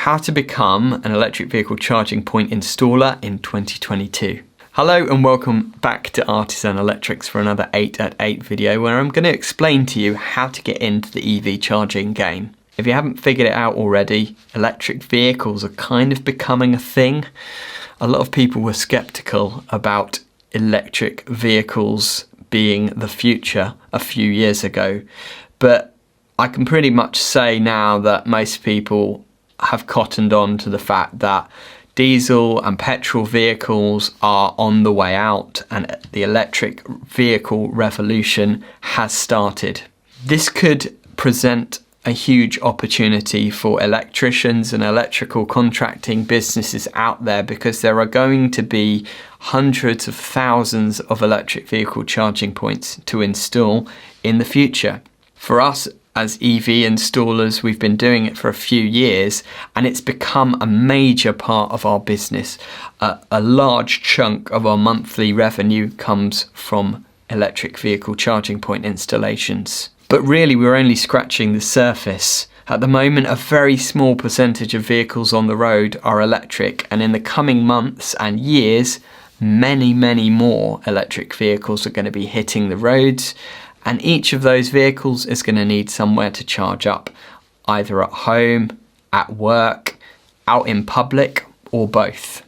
how to become an electric vehicle charging point installer in 2022. Hello and welcome back to Artisan Electrics for another 8 at 8 video where I'm going to explain to you how to get into the EV charging game. If you haven't figured it out already, electric vehicles are kind of becoming a thing. A lot of people were skeptical about electric vehicles being the future a few years ago, but I can pretty much say now that most people have cottoned on to the fact that diesel and petrol vehicles are on the way out and the electric vehicle revolution has started. This could present a huge opportunity for electricians and electrical contracting businesses out there because there are going to be hundreds of thousands of electric vehicle charging points to install in the future. For us as EV installers, we've been doing it for a few years and it's become a major part of our business. A large chunk of our monthly revenue comes from electric vehicle charging point installations. But really we're only scratching the surface. At the moment, a very small percentage of vehicles on the road are electric, and in the coming months and years, many more electric vehicles are going to be hitting the roads, and each of those vehicles is going to need somewhere to charge up, either at home, at work, out in public, or both.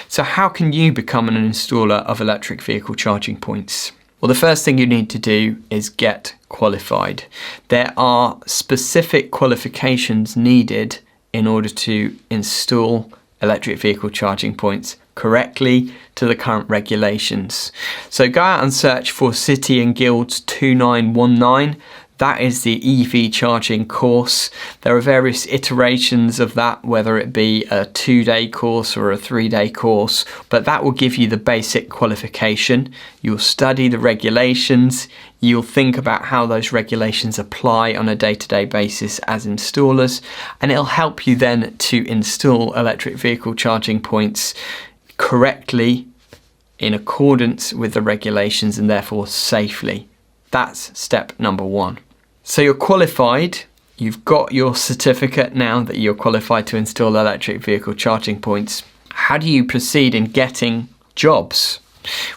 So how can you become an installer of electric vehicle charging points? Well, the first thing you need to do is get qualified. There are specific qualifications needed in order to install electric vehicle charging points correctly to the current regulations. So go out and search for City and Guilds 2919. That is the EV charging course. There are various iterations of that, whether it be a 2-day course or a 3-day course, but that will give you the basic qualification. You'll study the regulations, you'll think about how those regulations apply on a day-to-day basis as installers, and it'll help you then to install electric vehicle charging points correctly in accordance with the regulations and therefore safely. That's step number 1. So you're qualified, you've got your certificate now that you're qualified to install electric vehicle charging points. How do you proceed in getting jobs?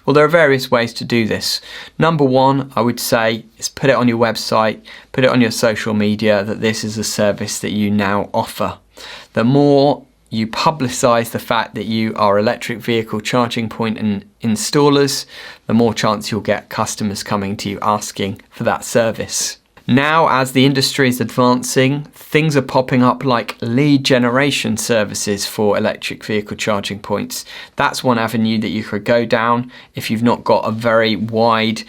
Well, there are various ways to do this. Number 1, I would say, is put it on your website, put it on your social media that this is a service that you now offer. The more you publicise the fact that you are electric vehicle charging point installers, the more chance you'll get customers coming to you asking for that service. Now, as the industry is advancing, things are popping up like lead generation services for electric vehicle charging points. That's one avenue that you could go down if you've not got a very wide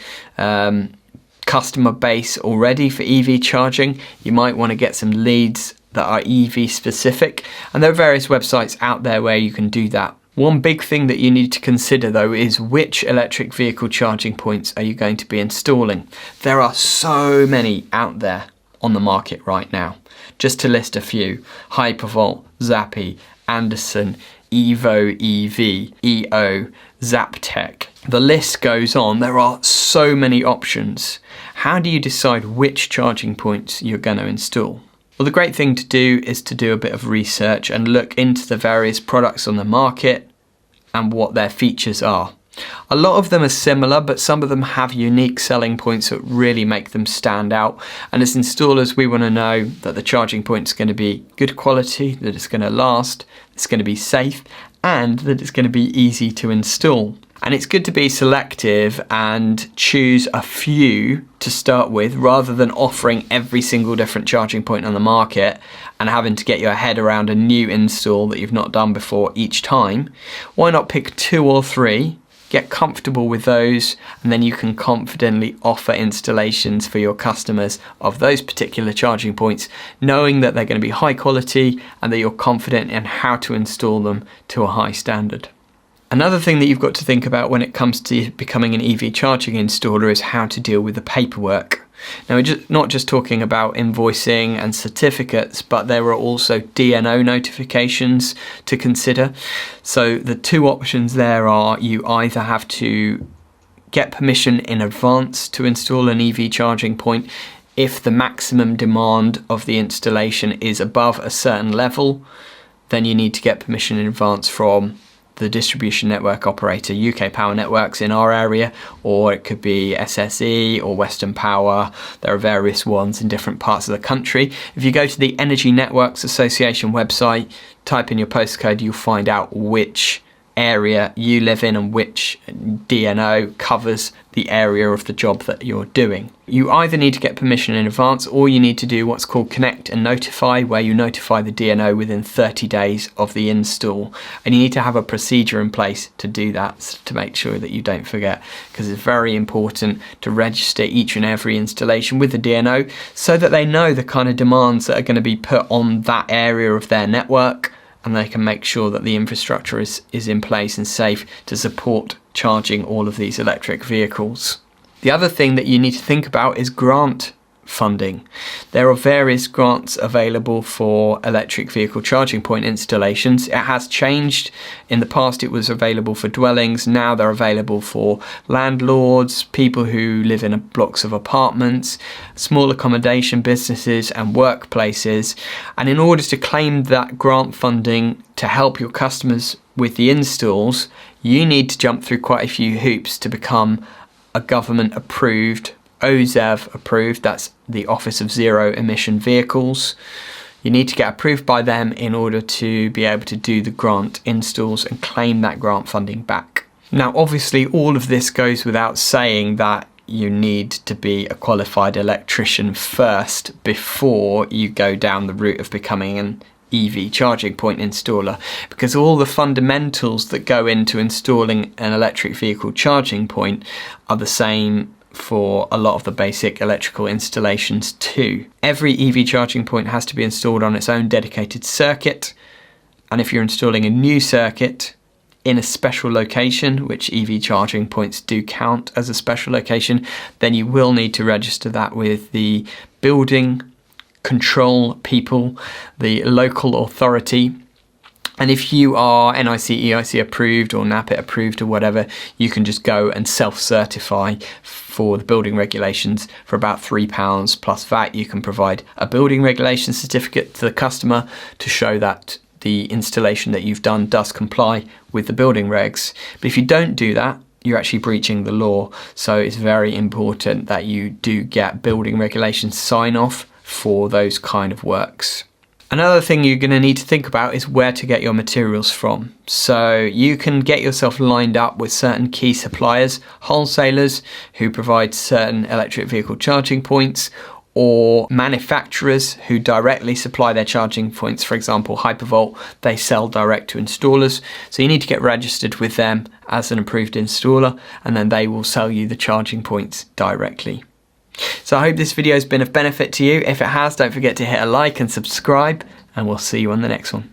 customer base already for EV charging. You might want to get some leads that are EV specific, and there are various websites out there where you can do that. One big thing that you need to consider though is which electric vehicle charging points are you going to be installing. There are so many out there on the market right now. Just to list a few: Hypervolt, Zappi, Anderson, Evo EV, EO, Zaptec. The list goes on. There are so many options. How do you decide which charging points you're going to install? Well, the great thing to do is to do a bit of research and look into the various products on the market and what their features are. A lot of them are similar, but some of them have unique selling points that really make them stand out. And as installers, we want to know that the charging point is going to be good quality, that it's going to last, it's going to be safe, and that it's going to be easy to install. And it's good to be selective and choose a few to start with rather than offering every single different charging point on the market and having to get your head around a new install that you've not done before each time. Why not pick 2 or 3, get comfortable with those, and then you can confidently offer installations for your customers of those particular charging points, knowing that they're going to be high quality and that you're confident in how to install them to a high standard. Another thing that you've got to think about when it comes to becoming an EV charging installer is how to deal with the paperwork. Now, we're not just talking about invoicing and certificates, but there are also DNO notifications to consider. So the 2 options there are you either have to get permission in advance to install an EV charging point if the maximum demand of the installation is above a certain level, then you need to get permission in advance from the distribution network operator, UK Power Networks in our area, or it could be SSE or Western Power. There are various ones in different parts of the country. If you go to the Energy Networks Association website, type in your postcode, you'll find out which area you live in and which DNO covers the area of the job that you're doing. You either need to get permission in advance, or you need to do what's called connect and notify, where you notify the DNO within 30 days of the install. And you need to have a procedure in place to do that, to make sure that you don't forget, because it's very important to register each and every installation with the DNO so that they know the kind of demands that are going to be put on that area of their network, and they can make sure that the infrastructure is in place and safe to support charging all of these electric vehicles. The other thing that you need to think about is grant funding. There are various grants available for electric vehicle charging point installations. It has changed. In the past it was available for dwellings, now they're available for landlords, people who live in blocks of apartments, small accommodation businesses and workplaces. And in order to claim that grant funding to help your customers with the installs, you need to jump through quite a few hoops to become a government approved, OZEV approved, that's the Office of Zero Emission Vehicles. You need to get approved by them in order to be able to do the grant installs and claim that grant funding back. Now obviously all of this goes without saying that you need to be a qualified electrician first before you go down the route of becoming an EV charging point installer, because all the fundamentals that go into installing an electric vehicle charging point are the same for a lot of the basic electrical installations too. Every EV charging point has to be installed on its own dedicated circuit, and if you're installing a new circuit in a special location, which EV charging points do count as a special location, then you will need to register that with the building control people, the local authority. And if you are NIC, EIC approved or NAPIT approved or whatever, you can just go and self-certify for the building regulations for about £3 plus VAT. You can provide a building regulation certificate to the customer to show that the installation that you've done does comply with the building regs. But if you don't do that, you're actually breaching the law. So it's very important that you do get building regulations sign off for those kind of works. Another thing you're going to need to think about is where to get your materials from. So you can get yourself lined up with certain key suppliers, wholesalers who provide certain electric vehicle charging points, or manufacturers who directly supply their charging points. For example, Hypervolt, they sell direct to installers. So you need to get registered with them as an approved installer, and then they will sell you the charging points directly. So I hope this video has been of benefit to you. If it has, don't forget to hit a like and subscribe, and we'll see you on the next one.